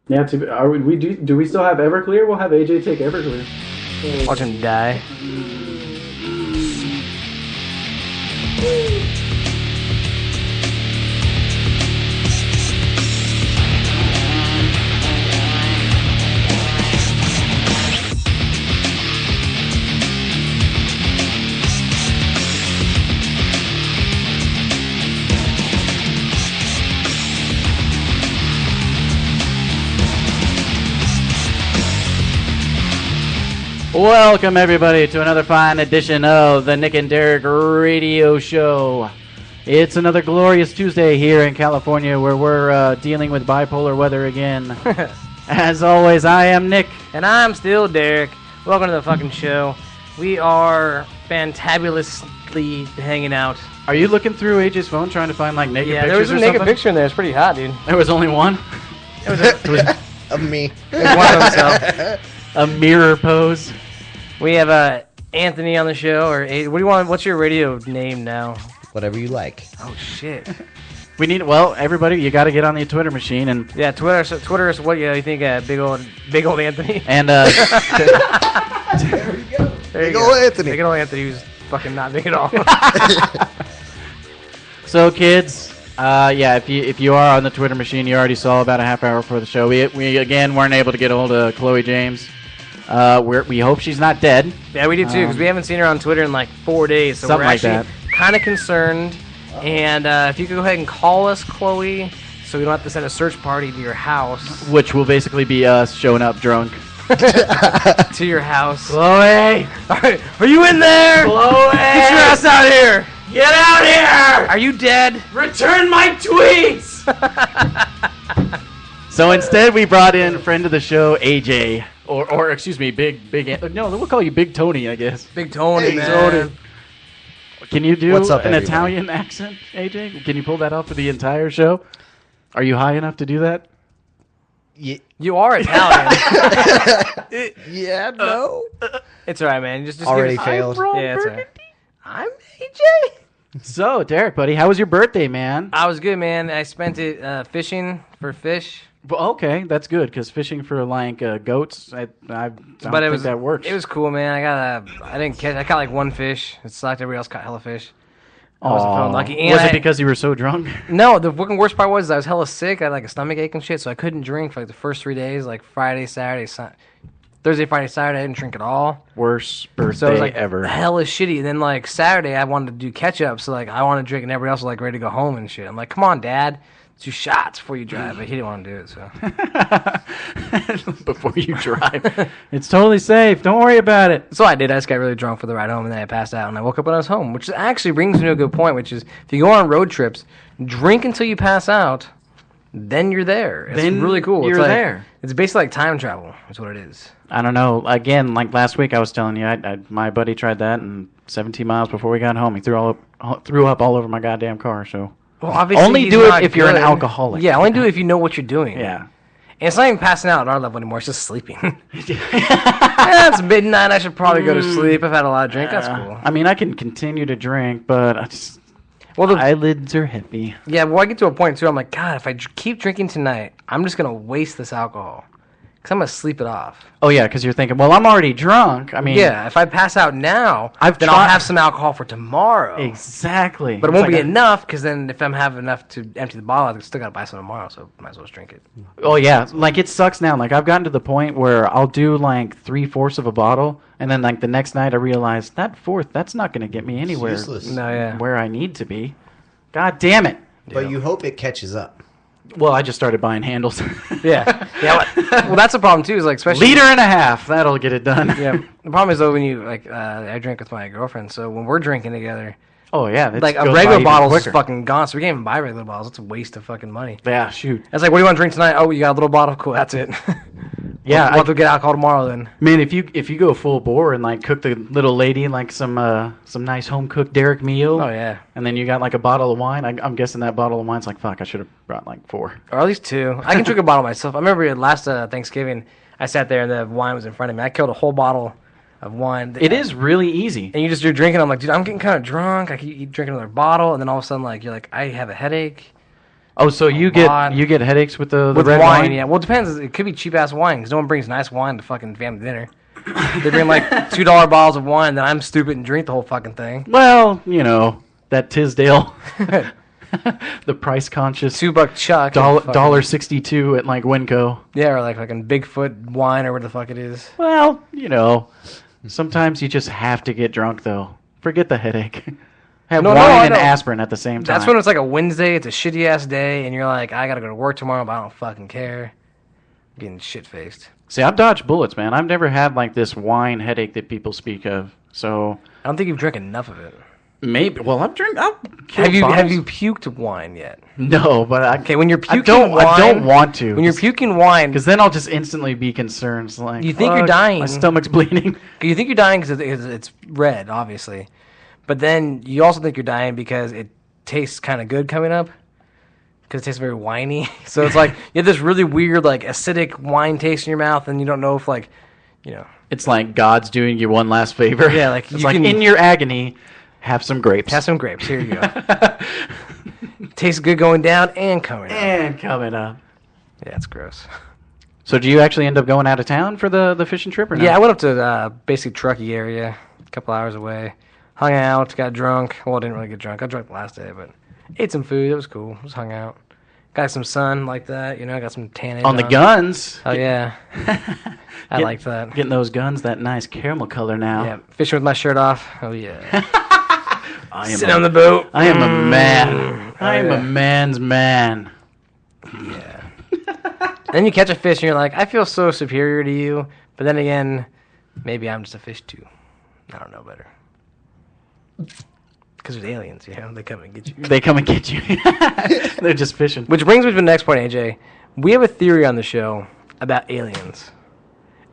Yeah, do we still have Everclear? We'll have AJ take Everclear. Watch him die. Welcome, everybody, to another fine edition of the Nick and Derek Radio Show. It's another glorious Tuesday here in California where we're dealing with bipolar weather again. As always, I am Nick. And I'm still Derek. Welcome to the fucking show. We are fantabulously hanging out. Are you looking through AJ's phone trying to find, like, naked pictures or there was a naked picture in there. It's pretty hot, dude. There was only one? It was Of me. one of himself. A mirror pose. We have Anthony on the show. What do you want? What's your radio name now? Whatever you like. Oh, shit. We need, everybody, you got to get on the Twitter machine and... Yeah, Twitter is what you think, big old Anthony? And, There we go. Big old Anthony. Big old Anthony, who's fucking not big at all. So, kids, if you are on the Twitter machine, you already saw about a half hour before the show. We again weren't able to get a hold of Chloe James. We hope she's not dead. Yeah, we do too, because we haven't seen her on Twitter in like 4 days, so we're actually kind of concerned. And if you could go ahead and call us, Chloe, so we don't have to send a search party to your house. Which will basically be us showing up drunk. To your house. Chloe! Are you in there? Chloe! Get your ass out here! Get out here! Are you dead? Return my tweets! So instead we brought in friend of the show, AJ. Or excuse me, Big, no, we'll call you Big Tony, I guess. Big Tony, Hey, man. Tony. Can you do What's up, an everybody? Italian accent, AJ? Can you pull that off for the entire show? Are you high enough to do that? You are Italian. Yeah, no. It's alright, man. Just Already give us... failed. Yeah, it's alright. I'm AJ. So, Derek, buddy, how was your birthday, man? I was good, man. I spent it fishing for fish. Well, okay, that's good, because fishing for, like, goats, I don't think that works. It was cool, man. I caught like one fish. It sucked. Everybody else caught hella fish. I wasn't feeling lucky. And Was it because you were so drunk? No, the fucking worst part was I was hella sick. I had like a stomach ache and shit, so I couldn't drink for like the first 3 days, like Friday, Saturday, Thursday, Friday, Saturday. I didn't drink at all. Worst birthday So it was like ever. hella shitty. And then like Saturday, I wanted to do catch up, so like I wanted to drink, and everybody else was like ready to go home and shit. I'm like, come on, Dad. 2 shots before you drive, but he didn't want to do it, so. Before you drive. It's totally safe. Don't worry about it. So I did. I just got really drunk for the ride home, and then I passed out, and I woke up when I was home, which actually brings me to a good point, which is if you go on road trips, drink until you pass out, then you're there. It's Then really cool. you're it's there. It's basically like time travel. Is what it is. I don't know. Again, like last week I was telling you, my buddy tried that, and 17 miles before we got home, he threw up all over my goddamn car, so... Well, obviously only he's do it not if you're an good. alcoholic. Yeah, only do it if you know what you're doing. Yeah. And it's not even passing out at our level anymore. It's just sleeping. Yeah, it's midnight. I should probably go to sleep. I've had a lot of drink. That's cool. I mean, I can continue to drink, but Well, the eyelids are heavy. Yeah, well, I get to a point, too. I'm like, God, if I keep drinking tonight, I'm just going to waste this alcohol. Because I'm going to sleep it off. Oh, yeah, because you're thinking, well, I'm already drunk. I mean... Yeah, if I pass out now, I'll have some alcohol for tomorrow. Exactly. But it won't be enough, because then if I'm having enough to empty the bottle, I still got to buy some tomorrow, so I might as well just drink it. Oh, yeah. Like, it sucks now. Like, I've gotten to the point where I'll do, like, 3/4 of a bottle, and then, like, the next night I realize that fourth, that's not going to get me anywhere useless. No, yeah. where I need to be. God damn it. But you hope it catches up. Well, I just started buying handles. Yeah. Well, that's a problem, too, is like, especially... Liter and a half. That'll get it done. Yeah. The problem is, though, when you, like, I drink with my girlfriend, so when we're drinking together... Oh, yeah. It Like, a goes by regular even bottle is quicker. fucking gone, so we can't even buy regular bottles. It's a waste of fucking money. Yeah, shoot. It's like, what do you want to drink tonight? Oh, you got a little bottle? Cool, that's it. Yeah, We'll have to get alcohol tomorrow, then. Man, if you go full bore and like cook the little lady like some nice home cooked Derek meal, Oh, yeah. and then you got like a bottle of wine, I'm guessing that bottle of wine's like, fuck, I should have brought like 4. Or at least 2. I can drink a bottle myself. I remember last Thanksgiving, I sat there and the wine was in front of me. I killed a whole bottle of wine. It is really easy. And you're drinking. I'm like, dude, I'm getting kind of drunk. I keep drinking another bottle, and then all of a sudden, like, you're like, I have a headache. Oh, so you lot. get headaches with the With red wine, yeah. Well, it depends. It could be cheap ass wine because no one brings nice wine to fucking family dinner. They bring like $2 bottles of wine, then I'm stupid and drink the whole fucking thing. Well, that Tisdale, the price conscious $2 Chuck. $1.62 at like Winco. Yeah, or like fucking Bigfoot wine or what the fuck it is. Well, sometimes you just have to get drunk though. Forget the headache. Have wine and aspirin at the same time. That's when it's like a Wednesday, it's a shitty ass day, and you're like, I gotta go to work tomorrow, but I don't fucking care. Getting shit faced. See, I've dodged bullets, man. I've never had like this wine headache that people speak of. So I don't think you've drank enough of it. Maybe. Well, Have you puked wine yet? No, but okay. When you're puking I don't want to. When you're puking wine, because then I'll just instantly be concerned. Like, you think you're dying. My stomach's bleeding. You think you're dying because it's red, obviously, but then you also think you're dying because it tastes kind of good coming up. Because it tastes very winey. So it's like you have this really weird, like, acidic wine taste in your mouth, and you don't know if, like, It's like God's doing you one last favor. Yeah, like, it's like in your agony, have some grapes. Have some grapes. Here you go. Tastes good going down and coming up. And coming up. Yeah, it's gross. So do you actually end up going out of town for the fishing trip or no? Yeah, I went up to basically Truckee area, a couple hours away. Hung out, got drunk. Well, I didn't really get drunk. I drank the last day, but... Ate some food. It was cool. Just hung out. Got some sun like that. Got some tan on the guns. Oh, yeah. I like that. Getting those guns that nice caramel color now. Yeah. Fishing with my shirt off. Oh, yeah. Sitting on the boat. I am a man. I am a man's man. Yeah. Then you catch a fish and you're like, I feel so superior to you. But then again, maybe I'm just a fish too. I don't know better. Because there's aliens, they come and get you. They come and get you. They're just fishing. Which brings me to the next point, AJ. We have a theory on the show about aliens.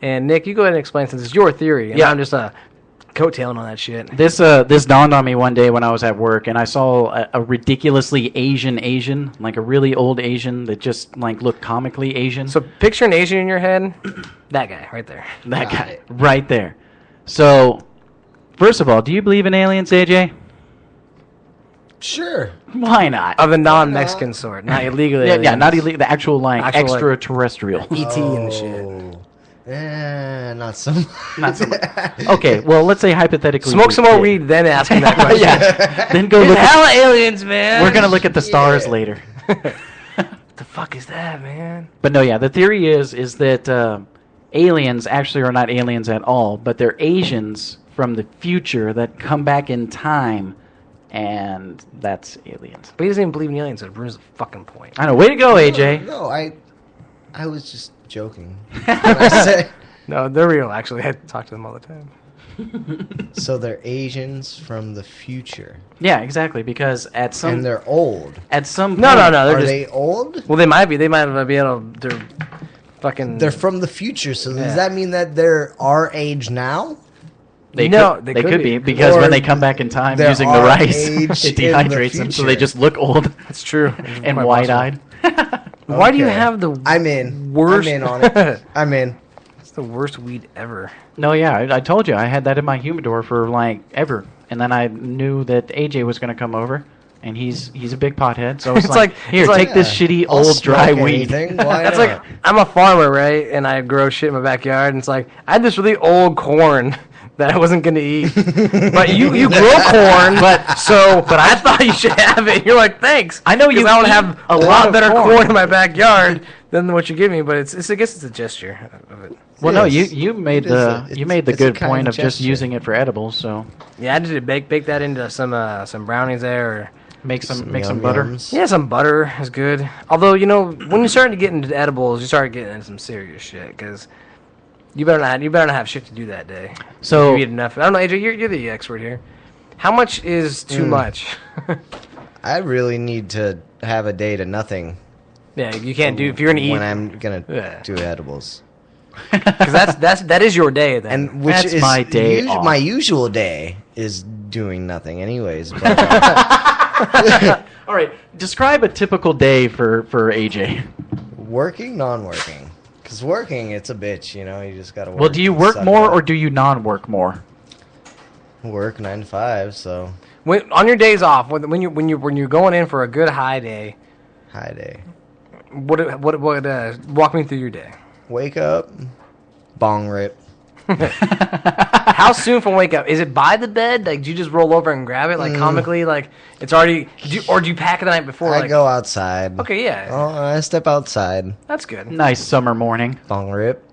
And Nick, you go ahead and explain since it's your theory. And I'm just coattailing on that shit. This dawned on me one day when I was at work, and I saw a ridiculously Asian, like a really old Asian that just like looked comically Asian. So picture an Asian in your head. That guy right there. That guy right there. So, first of all, do you believe in aliens, AJ? Sure. Why not? Of the non-Mexican sort, not illegal aliens. Yeah, not illegal. The actual extraterrestrial. ET and shit. Not so much. Not so much. Okay, well, let's say hypothetically. Smoke some more weed, then ask him that question. Yeah. Then go look hella aliens, man. We're gonna look at the stars later. What the fuck is that, man? But no, the theory is that aliens actually are not aliens at all, but they're Asians from the future that come back in time. And that's aliens. But he doesn't even believe in aliens, so it ruins the fucking point. I know. Way to go, AJ. No, I was just joking. I said, no, they're real, actually. I talk to them all the time. So they're Asians from the future. Yeah, exactly, because at some... And they're old. At some point... No, Are they old? Well, they might be. They might be able to... They're fucking... They're from the future, so does that mean that they're our age now? They could be because when they come back in time using the rice, it dehydrates them, so they just look old. That's true. And wide-eyed. Why do you have the worst... I'm in on it. I'm in. It's the worst weed ever. No, yeah, I told you. I had that in my humidor for, ever. And then I knew that AJ was going to come over, and he's a big pothead, so it's like, here, take this shitty, old, dry weed. That's like, I'm a farmer, right? And I grow shit in my backyard, and it's like, I had this really old corn that I wasn't going to eat. But you grow corn, but I thought you should have it. You're like, thanks. I know you don't have a lot better corn in my backyard than what you give me, but I guess it's a gesture of it. Well, no, you made the good point of just using it for edibles, so. Yeah, I did bake that into some brownies there, or make some butter. Yeah, some butter is good. Although, when you start to get into edibles, you start getting into some serious shit, because you better not have shit to do that day. So you eat enough. I don't know, AJ, you're the expert here. How much is too much? I really need to have a day to nothing. Yeah, you can't do if you're gonna eat when I'm gonna do edibles. Because that is your day then. And which that's is my day off. My usual day is doing nothing, anyways. But, all right, describe a typical day for AJ. Working, non-working. Because working, it's a bitch, you just gotta work. Well, do you work more or do you non-work more? Work 9 to 5, so. On your days off, when you're going in for a good high day, High day. What walk me through your day. Wake up, bong rip. How soon from wake up? Is it by the bed? Like, do you just roll over and grab it, like, comically? Like, it's already... or do you pack it the night before? I go outside. Okay, yeah. I step outside. That's good. Nice summer morning. Bong rip.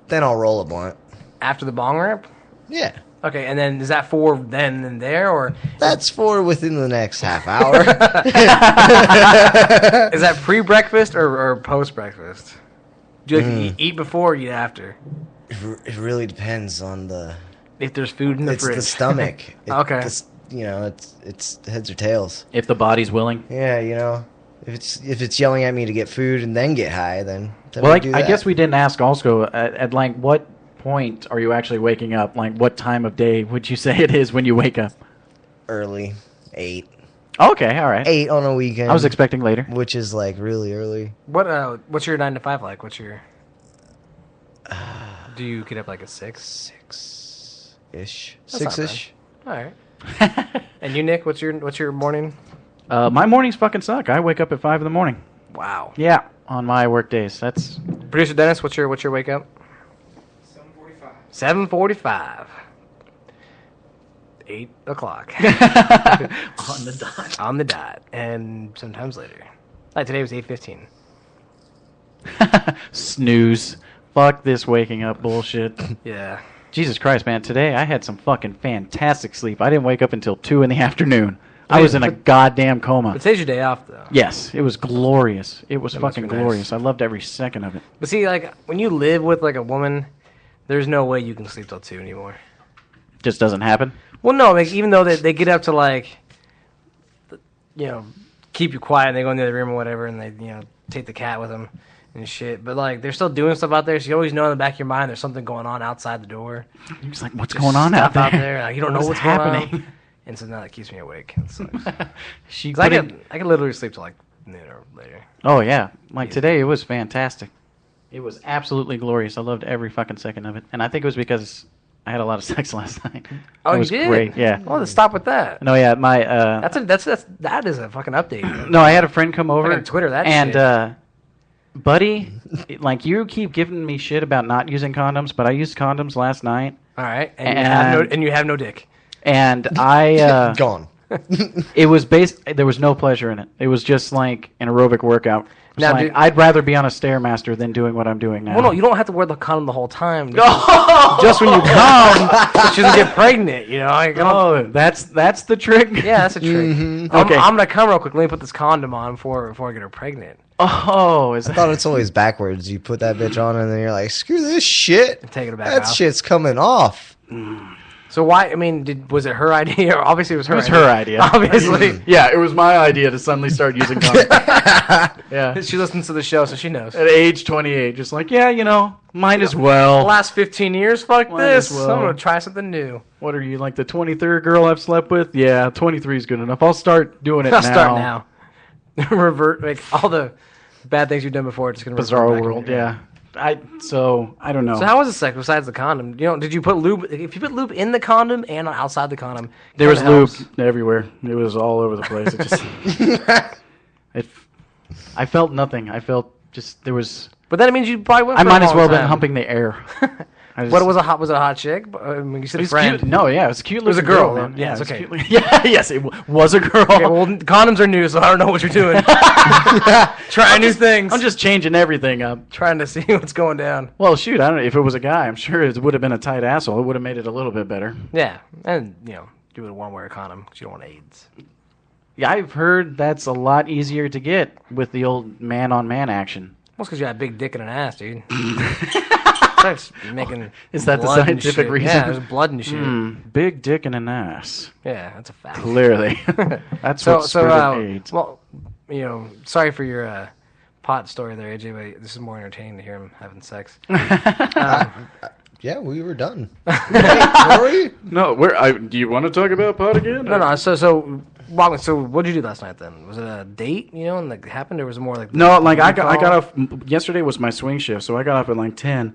Then I'll roll a blunt. After the bong rip? Yeah. Okay, and then is that for then and there, or... That's for within the next half hour. Is that pre-breakfast or post-breakfast? Do you like eat before or eat after? It really depends on the... If there's food in the It's fridge. the stomach. Okay. It's heads or tails. If the body's willing. Yeah, if it's yelling at me to get food and then get high, then Well, we do I that. guess we didn't ask also at like what point are you actually waking up? Like what time of day would you say it is when you wake up? Early, 8. Okay, all right. 8 on a weekend. I was expecting later. Which is like really early. What's your 9 to 5 like? What's your... Do you get up like at 6? 6-ish. That's not 6-ish. All right. And you, Nick, what's your morning? My mornings fucking suck. I wake up at 5 in the morning. Wow. Yeah, on my work days. That's Producer Dennis, what's your wake up? 7:45. 8 o'clock. on the dot. On the dot. And sometimes later. Like today was 8:15. Snooze. Fuck this waking up bullshit. Yeah. Jesus Christ, man. Today I had some fucking fantastic sleep. I didn't wake up until 2 in the afternoon. I was in a goddamn coma. But today's your day off, though. Yes, it was glorious. It was That must fucking be nice. glorious. I loved every second of it. But see, like, when you live with, like, a woman, there's no way you can sleep till 2 anymore. Just doesn't happen. Well, no, like, even though they get up to, like, keep you quiet, and they go in the other room or whatever, and they, take the cat with them and shit. But, like, they're still doing stuff out there, so you always know in the back of your mind there's something going on outside the door. You're just like, what's There's going on out stuff there? Like, you don't know What is what's happening? going on. And so now that keeps me awake. It sucks. 'Cause She I put in- could literally sleep till, like, noon or later. Oh, yeah. Like today, it was fantastic. It was absolutely glorious. I loved every fucking second of it. And I think it was because I had a lot of sex last night. Oh, it you was did? great. Yeah. Well, let's stop with that. No, yeah, my That is a fucking update. no, I had a friend come over Fucking Twitter that and shit. buddy, like you keep giving me shit about not using condoms, but I used condoms last night All right, And- you have no dick. and I Gone. it was there was no pleasure in it. It was just like an aerobic workout. It's Now, like, dude- I'd rather be on a Stairmaster than doing what I'm doing now. Well, no, you don't have to wear the condom the whole time. Just when you come, she doesn't get pregnant. Like, I don't- Oh, that's the trick. yeah, that's a trick. Okay. I'm gonna come real quick. Let me put this condom on before I get her pregnant. Oh, is I thought it's always backwards. You put that bitch on and then you're like, screw this shit. Take it back That off. shit's coming off. So why? I mean, was it her idea? Obviously, it was her. It was her idea. Obviously, yeah, it was my idea to suddenly start using condoms. Yeah. she listens to the show, so she knows. At age 28, just like, yeah, might as The well. last 15 years, fuck Might as this. well. I'm gonna try something new. What are you, like the 23rd girl I've slept with? Yeah, 23 is good enough. I'll start doing it I'll now. start now. Revert, like all the bad things you've done before. Just gonna revert Bizarro back world, in your- yeah. I don't know. So how was the sex besides the condom? Did you put lube? If you put lube in the condom and outside the condom, There was kinda lube helps. everywhere. It was all over the place. It just, I felt nothing. I felt just there was. But then it means you probably went. I For might a as long well have been time. humping the air. I just- What was it a hot chick? I mean, you said It a was friend. cute. No, yeah, it was a cute. It was a looking girl, man. then. Yeah, it it's was okay. cute. Yeah, yes, it was a girl. Okay, well, condoms are new, so I don't know what you're doing. Trying new things. I'm just changing everything up. trying to see what's going down. Well, shoot, I don't know if it was a guy. I'm sure it would have been a tight asshole. It would have made it a little bit better. Yeah, and you would want to wear a condom because you don't want AIDS. Yeah, I've heard that's a lot easier to get with the old man-on-man action. Well, it's because you got a big dick and an ass, dude. Starts making. Is that the blood and scientific shit. reason? Yeah, there's blood and shit. Big dick and an ass. Yeah, that's a fact. Clearly, that's what spread AIDS. well, sorry for your pot story there, AJ, but this is more entertaining to hear him having sex. Yeah, we were done. Were we? No, do you want to talk about pot again? No. So what did you do last night then? Was it a date, and like happened, or was it more like No, like I got off. Yesterday was my swing shift, so I got off at like 10.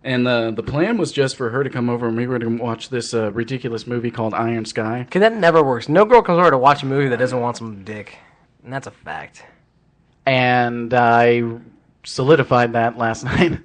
And the plan was just for her to come over and we were going to watch this ridiculous movie called Iron Sky. Cause that never works. No girl comes over to watch a movie that doesn't want some dick, and that's a fact. and I solidified that last night.